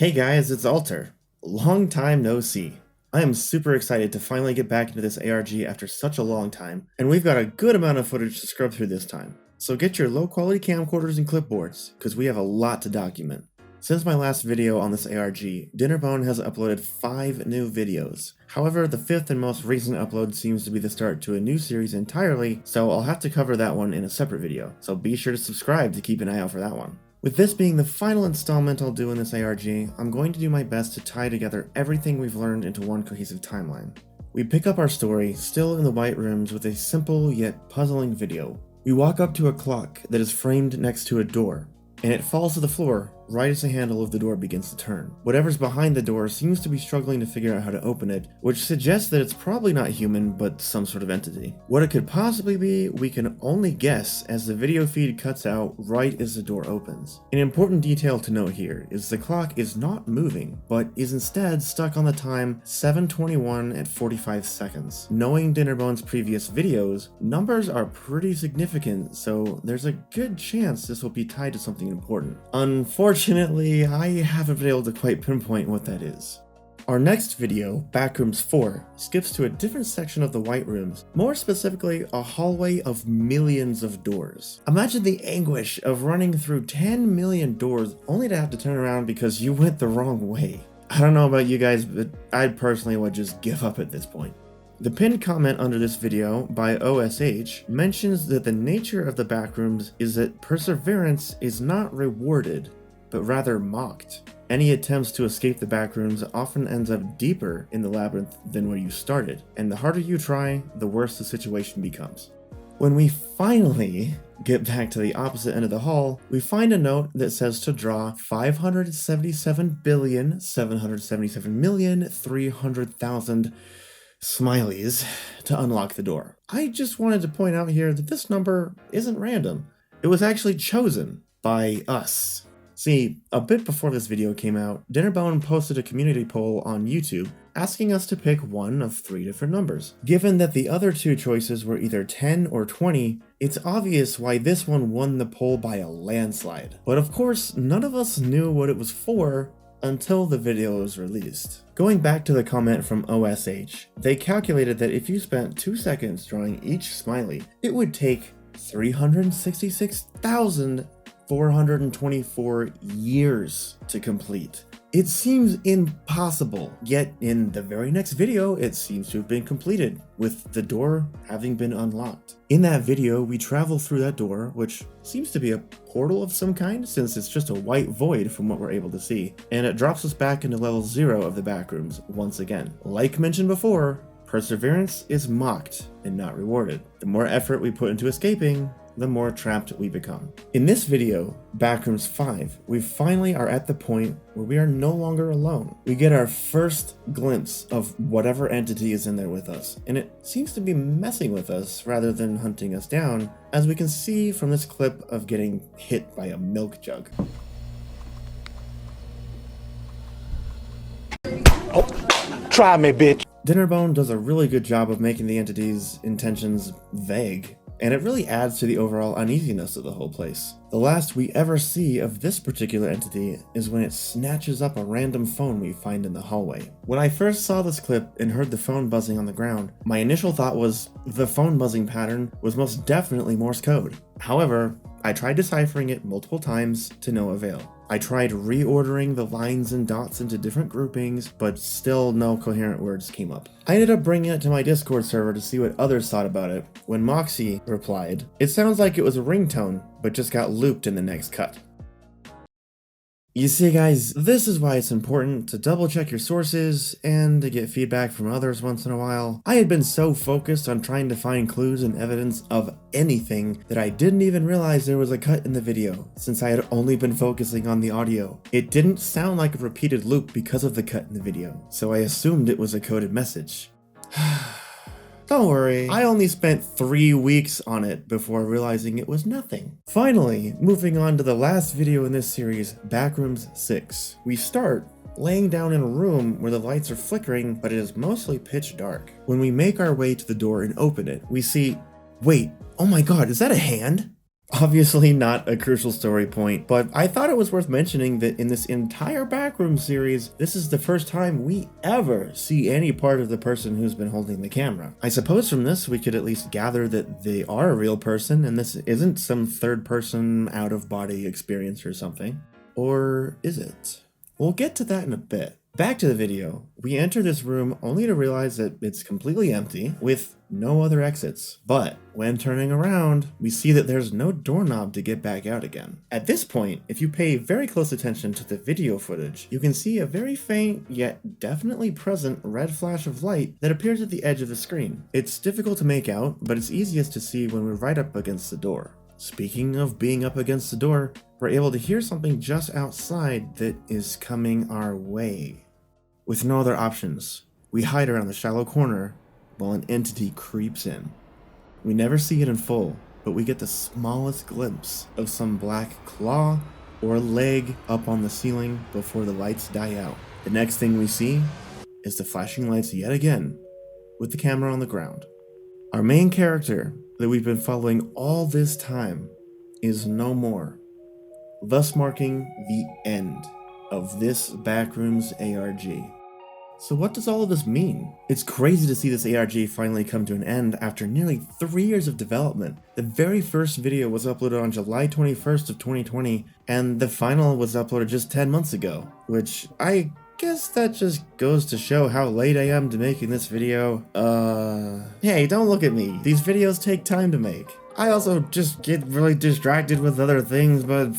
Hey guys, it's Outtro. Long time no see. I am super excited to finally get back into this ARG after such a long time, and we've got a good amount of footage to scrub through this time. So get your low quality camcorders and clipboards, because we have a lot to document. Since my last video on this ARG, Dinnerbone has uploaded 5 new videos. However, the 5th and most recent upload seems to be the start to a new series entirely, so I'll have to cover that one in a separate video, so be sure to subscribe to keep an eye out for that one. With this being the final installment I'll do in this ARG, I'm going to do my best to tie together everything we've learned into one cohesive timeline. We pick up our story, still in the White Rooms, with a simple yet puzzling video. We walk up to a clock that is framed next to a door, and it falls to the floor right as the handle of the door begins to turn. Whatever's behind the door seems to be struggling to figure out how to open it, which suggests that it's probably not human, but some sort of entity. What it could possibly be, we can only guess as the video feed cuts out right as the door opens. An important detail to note here is the clock is not moving, but is instead stuck on the time 7:21 at 45 seconds. Knowing Dinnerbone's previous videos, numbers are pretty significant, so there's a good chance this will be tied to something important. Unfortunately, I haven't been able to quite pinpoint what that is. Our next video, Backrooms 4, skips to a different section of the White Rooms, more specifically a hallway of millions of doors. Imagine the anguish of running through 10 million doors only to have to turn around because you went the wrong way. I don't know about you guys, but I personally would just give up at this point. The pinned comment under this video by O.S.H mentions that the nature of the Backrooms is that perseverance is not rewarded, but rather mocked. Any attempts to escape the Backrooms often ends up deeper in the labyrinth than where you started, and the harder you try, the worse the situation becomes. When we finally get back to the opposite end of the hall, we find a note that says to draw 577,777,300,000 smileys to unlock the door. I just wanted to point out here that this number isn't random. It was actually chosen by us. See, a bit before this video came out, Dinnerbone posted a community poll on YouTube asking us to pick one of 3 different numbers. Given that the other 2 choices were either 10 or 20, it's obvious why this one won the poll by a landslide. But of course, none of us knew what it was for until the video was released. Going back to the comment from O.S.H, they calculated that if you spent 2 seconds drawing each smiley, it would take 366,424 years to complete. It seems impossible, yet in the very next video, it seems to have been completed, with the door having been unlocked. In that video, we travel through that door, which seems to be a portal of some kind, since it's just a white void from what we're able to see, and it drops us back into level 0 of the Backrooms once again. Like mentioned before, perseverance is mocked and not rewarded. The more effort we put into escaping, the more trapped we become. In this video, Backrooms 5, we finally are at the point where we are no longer alone. We get our first glimpse of whatever entity is in there with us, and it seems to be messing with us rather than hunting us down, as we can see from this clip of getting hit by a milk jug. Oh, try me, bitch. Dinnerbone does a really good job of making the entity's intentions vague, and it really adds to the overall uneasiness of the whole place. The last we ever see of this particular entity is when it snatches up a random phone we find in the hallway. When I first saw this clip and heard the phone buzzing on the ground, my initial thought was the phone buzzing pattern was most definitely Morse code. However, I tried deciphering it multiple times to no avail. I tried reordering the lines and dots into different groupings, but still no coherent words came up. I ended up bringing it to my Discord server to see what others thought about it, when Moxie replied, "It sounds like it was a ringtone, but just got looped in the next cut." You see guys, this is why it's important to double check your sources and to get feedback from others once in a while. I had been so focused on trying to find clues and evidence of anything that I didn't even realize there was a cut in the video, since I had only been focusing on the audio. It didn't sound like a repeated loop because of the cut in the video, so I assumed it was a coded message. Don't worry, I only spent 3 weeks on it before realizing it was nothing. Finally, moving on to the last video in this series, Backrooms 6. We start laying down in a room where the lights are flickering, but it is mostly pitch dark. When we make our way to the door and open it, we see, wait, oh my god, is that a hand? Obviously not a crucial story point, but I thought it was worth mentioning that in this entire Backrooms series, this is the first time we ever see any part of the person who's been holding the camera. I suppose from this we could at least gather that they are a real person and this isn't some third person out of body experience or something. Or is it? We'll get to that in a bit. Back to the video, we enter this room only to realize that it's completely empty with no other exits. But when turning around, we see that there's no doorknob to get back out again. At this point, if you pay very close attention to the video footage, you can see a very faint yet definitely present red flash of light that appears at the edge of the screen. It's difficult to make out, but it's easiest to see when we're right up against the door. Speaking of being up against the door, we're able to hear something just outside that is coming our way. With no other options, we hide around the shallow corner while an entity creeps in. We never see it in full, but we get the smallest glimpse of some black claw or leg up on the ceiling before the lights die out. The next thing we see is the flashing lights yet again, with the camera on the ground. Our main character that we've been following all this time is no more, thus marking the end of this Backrooms ARG. So what does all of this mean? It's crazy to see this ARG finally come to an end after nearly 3 years of development. The very first video was uploaded on July 21st of 2020, and the final was uploaded just 10 months ago, which I guess that just goes to show how late I am to making this video. Hey, don't look at me. These videos take time to make. I also just get really distracted with other things, but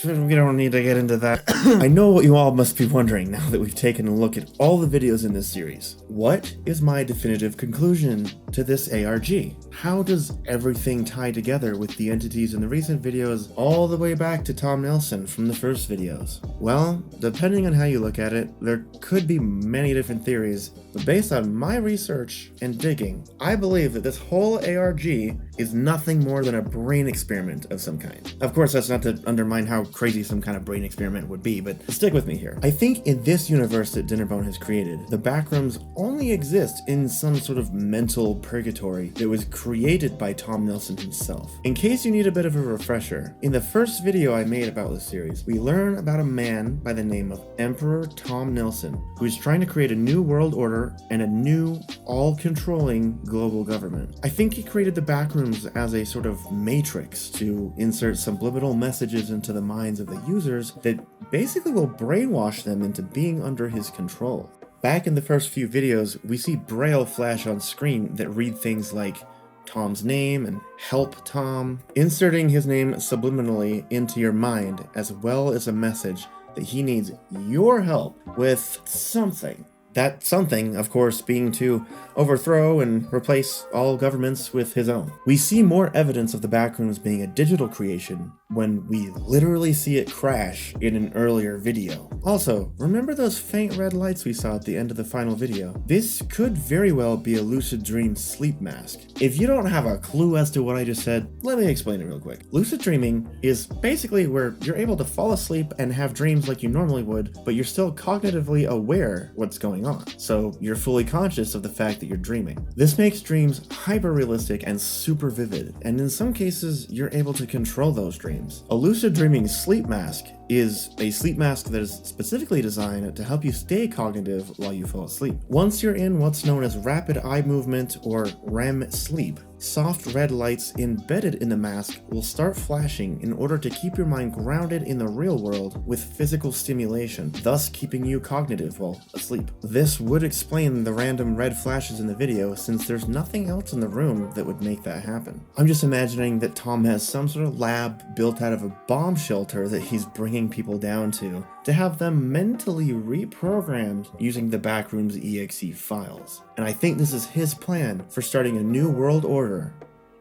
we don't need to get into that. I know what you all must be wondering now that we've taken a look at all the videos in this series. What is my definitive conclusion to this ARG? How does everything tie together with the entities in the recent videos all the way back to Tom Nelson from the first videos? Well, depending on how you look at it, there could be many different theories, but based on my research and digging, I believe that this whole ARG is nothing more than a brain experiment of some kind. Of course, that's not to undermine how crazy some kind of brain experiment would be, but stick with me here. I think in this universe that Dinnerbone has created, the Backrooms only exist in some sort of mental purgatory that was created by Tom Nelson himself. In case you need a bit of a refresher, in the first video I made about this series, we learn about a man by the name of Emperor Tom Nelson, who is trying to create a new world order and a new, all-controlling global government. I think he created the Backrooms as a sort of matrix to insert subliminal messages into the minds of the users that basically will brainwash them into being under his control. Back in the first few videos, we see Braille flash on screen that read things like Tom's name and help Tom, inserting his name subliminally into your mind, as well as a message that he needs your help with something. That something, of course, being to overthrow and replace all governments with his own. We see more evidence of the Backrooms being a digital creation when we literally see it crash in an earlier video. Also, remember those faint red lights we saw at the end of the final video? This could very well be a lucid dream sleep mask. If you don't have a clue as to what I just said, let me explain it real quick. Lucid dreaming is basically where you're able to fall asleep and have dreams like you normally would, but you're still cognitively aware what's going on. So you're fully conscious of the fact that you're dreaming. This makes dreams hyper-realistic and super vivid, and in some cases, you're able to control those dreams. A lucid dreaming sleep mask is a sleep mask that is specifically designed to help you stay cognitive while you fall asleep. Once you're in what's known as rapid eye movement or REM sleep, soft red lights embedded in the mask will start flashing in order to keep your mind grounded in the real world with physical stimulation, thus keeping you cognitive while asleep. This would explain the random red flashes in the video, since there's nothing else in the room that would make that happen. I'm just imagining that Tom has some sort of lab built out of a bomb shelter that he's bringing people down to have them mentally reprogrammed using the Backrooms EXE files. And I think this is his plan for starting a new world order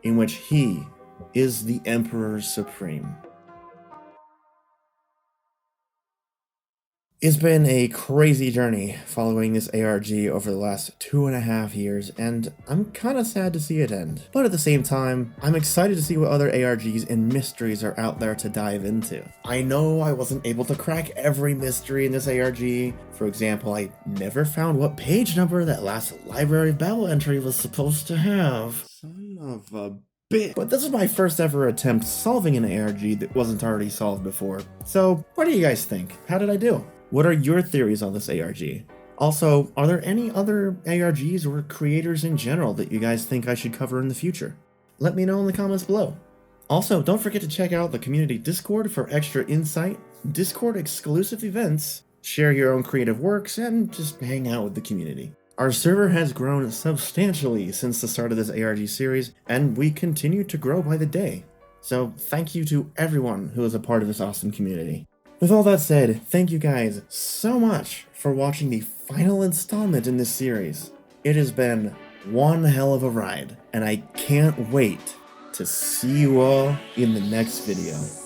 in which he is the Emperor Supreme. It's been a crazy journey following this ARG over the last 2.5 years, and I'm kinda sad to see it end. But at the same time, I'm excited to see what other ARGs and mysteries are out there to dive into. I know I wasn't able to crack every mystery in this ARG. For example, I never found what page number that last Library of Babel entry was supposed to have. Son of a bitch. But this was my first ever attempt solving an ARG that wasn't already solved before. So, what do you guys think? How did I do? What are your theories on this ARG? Also, are there any other ARGs or creators in general that you guys think I should cover in the future? Let me know in the comments below. Also, don't forget to check out the community Discord for extra insight, Discord exclusive events, share your own creative works, and just hang out with the community. Our server has grown substantially since the start of this ARG series, and we continue to grow by the day. So thank you to everyone who is a part of this awesome community. With all that said, thank you guys so much for watching the final installment in this series. It has been one hell of a ride, and I can't wait to see you all in the next video.